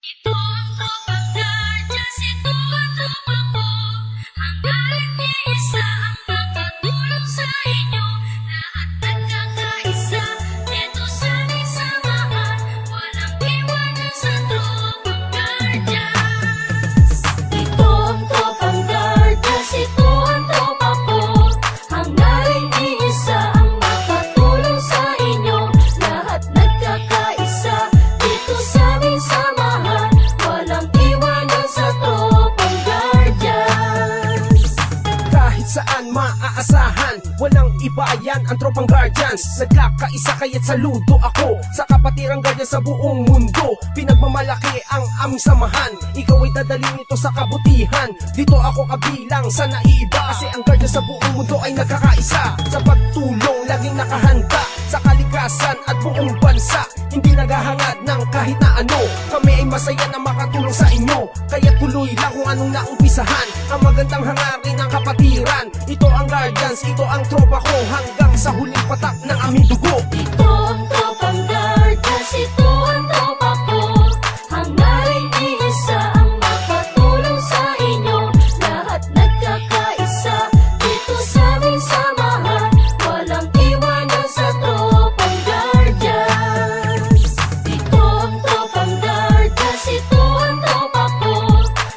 Ito ang tropang guardians, ito ang tropa ko. Hangga't iisa ang makatulong sa inyo. Lahat nagkakaisa, dito sa aming samahan. Walang iwanan sa tropang guardians. Ito ang tropang guardians, ito ang tropa ko. Hangga't iisa ang makatulong sa inyo. Lahat nagkakaisa, dito sa aming samahan. Walang iwanan sa tropang guardians. Kahit saan maaasahan, walang iba yan ang tropang guardians. Nagkakaisa kaya't saludo ako sa kapatirang guardians sa buong mundo. Pinagmamalaki ang aming samahan, ikaw ay dadalhin ito sa kabutihan. Dito ako kabilang sa naiiba, kasi ang guardians sa buong mundo ay nagkakaisa. Sa pagtulong, laging nakahanda sa kalikasan at buong bansa. Hindi naghahangad ng kahit na ano. Kami ay masaya na makatulong sa inyo, kaya tuloy lang kung anong naumpisahan. Ang magandang hangarin ng kapatiran. Ito ang guardians, ito ang tropa ko. Hanggang sa huling patak ng aming dugo. Ito ang tropang guardians, ito ang tropa ko. Hangga't iisa ang makatulong sa inyo. Lahat nagkakaisa, dito sa aming samahan. Walang iwanan sa tropang guardians. Ito ang tropang guardians, ito ang tropa ko.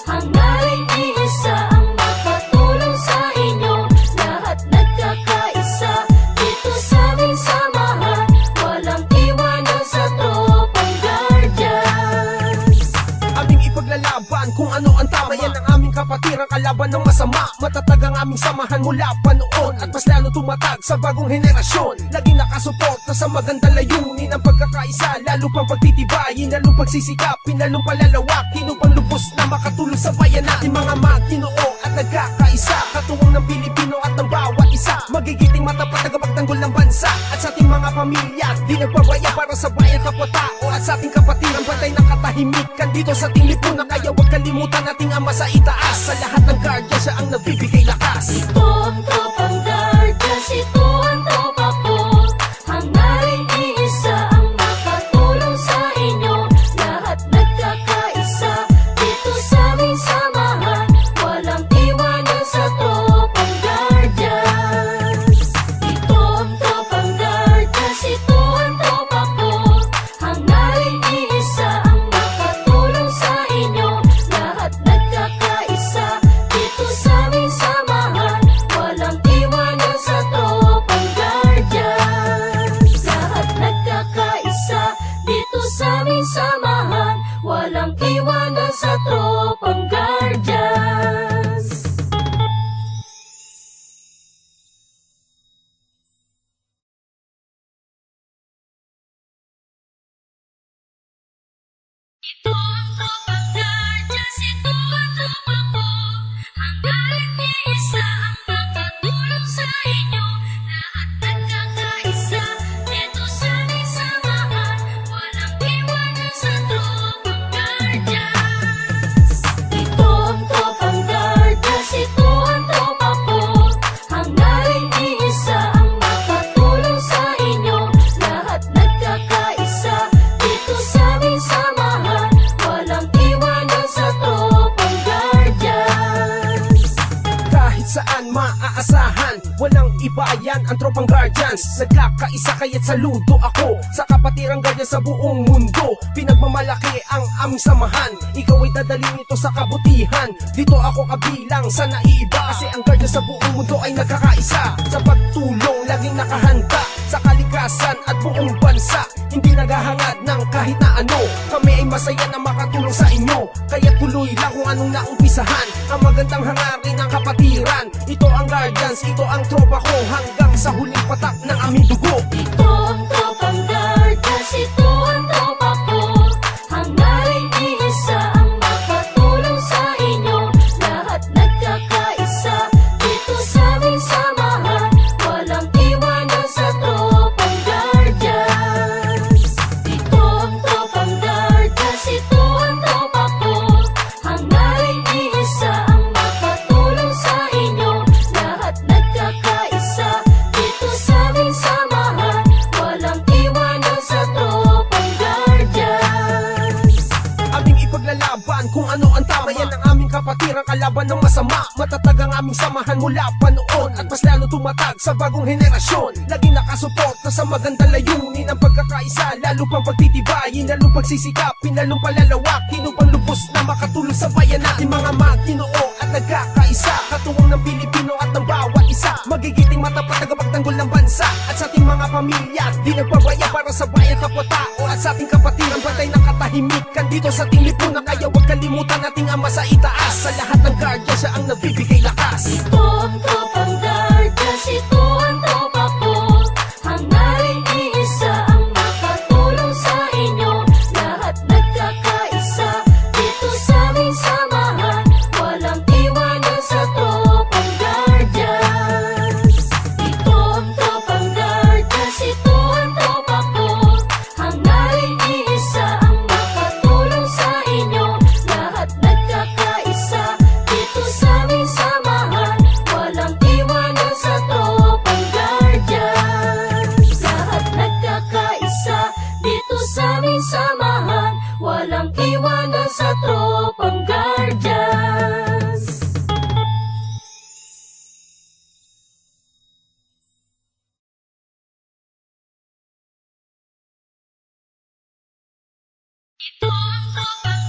Hangga't iisa ang makatulong sa inyo. Lahat nagkakaisa, dito sa aming samahan. Walang iwanan sa tropang guardians. Aming ipaglalaban kung ano ang tama. Yan ang aming kapatirang kalaban ng masama. Matatag ang aming samahan mula pa noon, at mas lalo tumatag sa bagong henerasyon. Laging nakasuporta sa magandang layunin ang pagkakaisa. Lalo pang pagtitibayin, lalong pagsisikapin, lalong palalawakin upang lubos na makatulong sa bayan natin. Mga maginoo at nagkakaisa, katuwang ng Pilipino at ng bawat isa. Magigiting matapat na kapagtanggol ng bansa, at sa ating mga pamilya di nagpabaya para sa bayan kapwa-tao. At sa ating kapatiran, batay ng katahimikan dito sa ating lipunan. Kaya huwag kalimutan ating ama sa itaas. Sa lahat ng guardian, siya ang nagbibigay lakas. Ito ang tropang guardians, ito ang tropa ko. Hangga't iisa ang makatulong sa inyo. Lahat nagkakaisa, dito sa aming samahan. Walang iwanan sa tropang guardians. Ito ang tropang guardians, ito ang tropa ko. Hangga't iisa ang makatulong sa inyo. Lahat nagkakaisa, dito sa aming samahan. Walang iwanan sa tropang guardians. Lahat nagkakaisa, dito sa aming samahan. Walang iwanan sa tropang guardians. Ito ang tropang guardians, ito ang tropa ko. Hangga't iisa ang makatulong sa inyo. Lahat nagkakaisa, dito sa aming samahan. Walang iwanan sa tropang guardians. Ito ang tropang guardians, ito ang tropa ko. Hangga't iisa ang makatulong sa inyo. Lahat nagkakaisa, dito sa aming samahan. Walang iwanan sa tropang guardians. Kahit saan maaasahan, walang iba yan ang tropang guardians. Nagkakaisa kaya't saludo ako sa kapatirang guardians sa buong mundo. Pinagmamalaki ang aming samahan, ikaw ay dadalhin ito sa kabutihan. Dito ako kabilang sa naiiba, kasi ang guardians sa buong mundo ay nagkakaisa. Sa pagtulong, laging nakahanda sa kalikasan at buong bansa. Hindi naghahangad ng kahit na ano. Kami ay masaya na makatulong sa inyo, kaya tuloy lang kung anong naumpisahan. Ang magandang hangarin ng kapatiran. Ito ang guardians, ito ang tropa ko. Hanggang sa huling patak ng aming dugo. Ito ang tropang guardians, ito ang tropa ko. Hangga't iisa ang makatulong sa inyo. Lahat nagkakaisa, dito sa aming samahan. Walang iwanan sa tropang guardians. Ito ang tropang guardians, ito ang tropa ko. Hangga't iisa ang makatulong sa inyo. Lahat nagkakaisa, dito sa aming samahan. Walang iwanan sa tropang guardians. naglalaban kung ano ang tama. Yan ang aming kapatiran, kalaban ng masama. Matatag ang aming samahan mula pa noon, at mas lalo tumatag sa bagong henerasyon. Laging nakasuporta sa magandang layunin, ang pagkakaisa, lalo pang pagtitibayin, lalong pagsisikapin, lalong palalawakin upang lubos na makatulong sa bayan natin. Mga Maginoo at nagkakaisa, katuwang ng Pilipino at ng bawat isa. Magigiting matapat na magtanggol ng bansa at sa ating mga pamilya, di nagpabaya para sa bayan kapwa-tao. At sa ating kapatiran, bantay ng katahimikan dito sa ating lipunan. Kaya huwag kalimutan nating Ama sa itaas. Sa lahat ng guardia, siya ang nagbibigay lakas. Ito ang tropang Guardians, ito ang tropa ko. Hangarin iisa ang makatulong sa inyo. Lahat nagkakaisa dito sa aming samahan. Walang iwanan sa tropang Guardians. Ito ang tropang Guardians, ito ang tropa ko. Hangarin iisa ang makatulong sa inyo. Lahat nagkakaisa dito sa aming samahan. Walang iwanan sa tropang Guardians. Lahat nagkakaisa dito sa aming samahan. Walang iwanan sa tropang Guardians. Ito ang tropang